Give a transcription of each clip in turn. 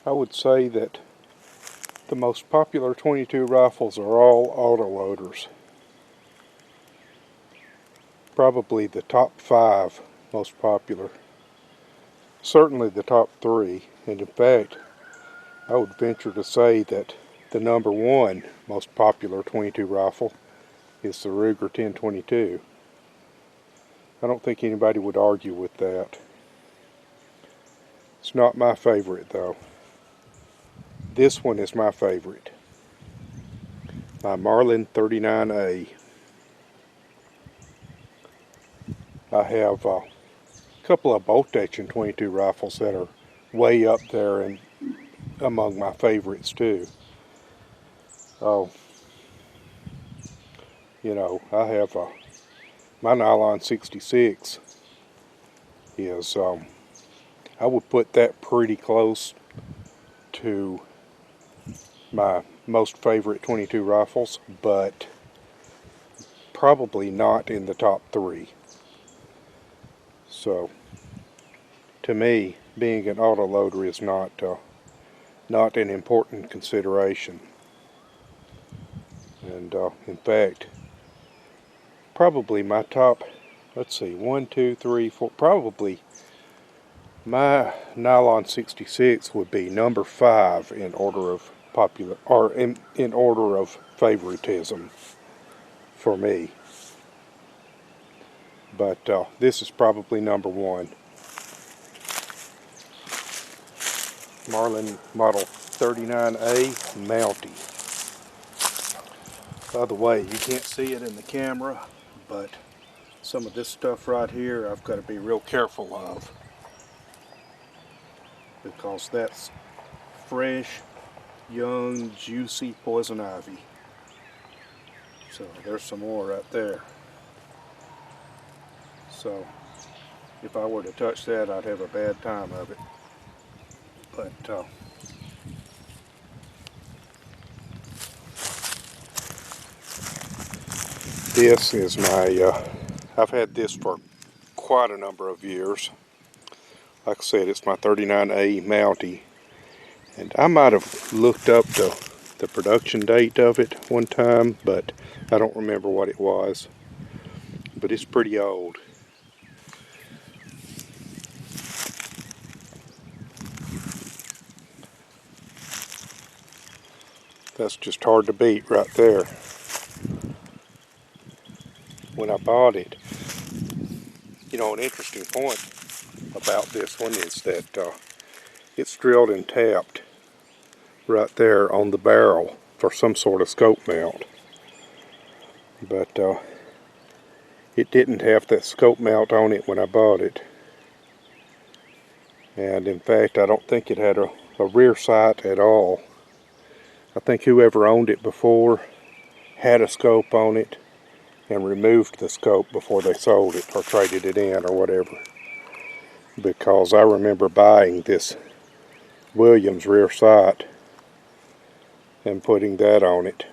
I would say that the most popular .22 rifles are all autoloaders. Probably the top 5 most popular. Certainly the top 3, and in fact I would venture to say that the number 1 most popular .22 rifle is the Ruger 1022. I don't think anybody would argue with that. It's not my favorite though. This one is my favorite. My Marlin 39A. I have a couple of bolt-action .22 rifles that are way up there and among my favorites too. Oh, you know, I have my Nylon 66 is, I would put that pretty close to my most favorite .22 rifles, but probably not in the top 3. So, to me, being an autoloader is not an important consideration. And in fact, probably my top, let's see, 1, 2, 3, 4, probably my Nylon 66 would be number 5 in order of popular, or in order of favoritism for me. But this is probably number 1. Marlin Model 39A Mountie. By the way, you can't see it in the camera, but some of this stuff right here I've got to be real careful of, because that's fresh, young, juicy poison ivy. So there's some more right there. So if I were to touch that, I'd have a bad time of it. But this is my, I've had this for quite a number of years. Like I said, it's my 39A Mountie. And I might have looked up the production date of it one time, but I don't remember what it was. But it's pretty old. That's just hard to beat right there. When I bought it, you know, an interesting point about this one is that it's drilled and tapped right there on the barrel for some sort of scope mount. But it didn't have that scope mount on it when I bought it. And in fact, I don't think it had a rear sight at all. I think whoever owned it before had a scope on it and removed the scope before they sold it or traded it in or whatever. Because I remember buying this Williams rear sight and putting that on it,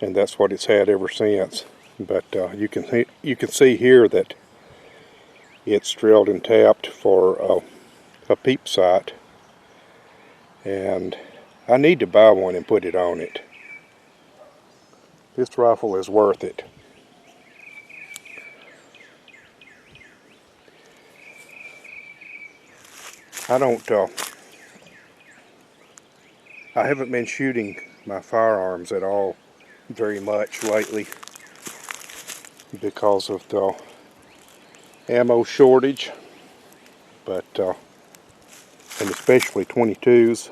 and that's what it's had ever since. But you can see here that it's drilled and tapped for a peep sight, and I need to buy one and put it on it. This rifle is worth it. I haven't been shooting my firearms at all very much lately because of the ammo shortage, but and especially 22s,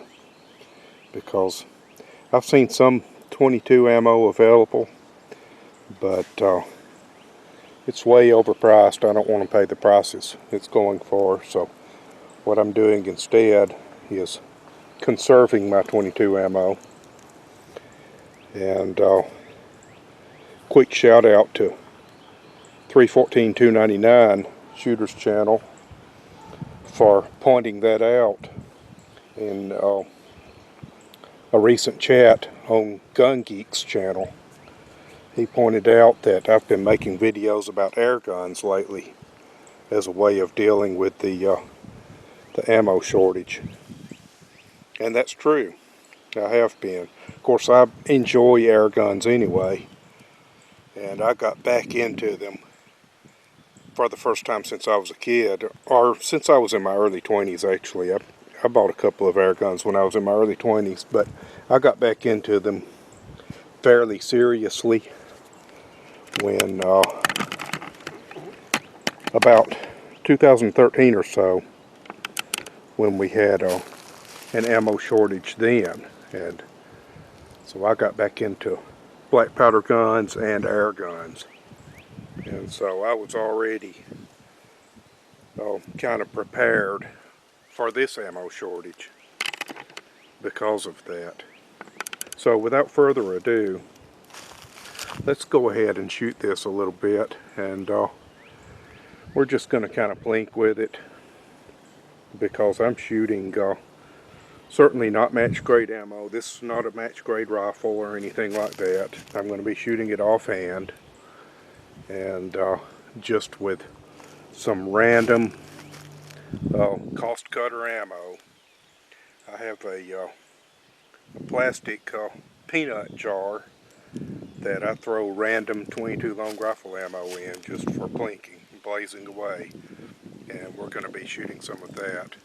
because I've seen some 22 ammo available, but it's way overpriced. I don't want to pay the prices it's going for, so what I'm doing instead is conserving my 22 ammo. And quick shout out to 314-299 Shooter's channel for pointing that out in a recent chat on Gun Geek's channel. He pointed out that I've been making videos about air guns lately as a way of dealing with the ammo shortage. And that's true. I have been. Of course, I enjoy air guns anyway, and I got back into them for the first time since I was a kid, or since I was in my early 20s actually. I bought a couple of air guns when I was in my early 20s, but I got back into them fairly seriously when about 2013 or so, when we had an ammo shortage then. And so I got back into black powder guns and air guns. And so I was already kind of prepared for this ammo shortage because of that. So without further ado, let's go ahead and shoot this a little bit, and we're just going to kind of blink with it because I'm shooting certainly not match grade ammo. This is not a match grade rifle or anything like that. I'm going to be shooting it offhand and just with some random cost cutter ammo. I have a plastic peanut jar that I throw random 22 long rifle ammo in just for blinking, blazing away, and we're going to be shooting some of that.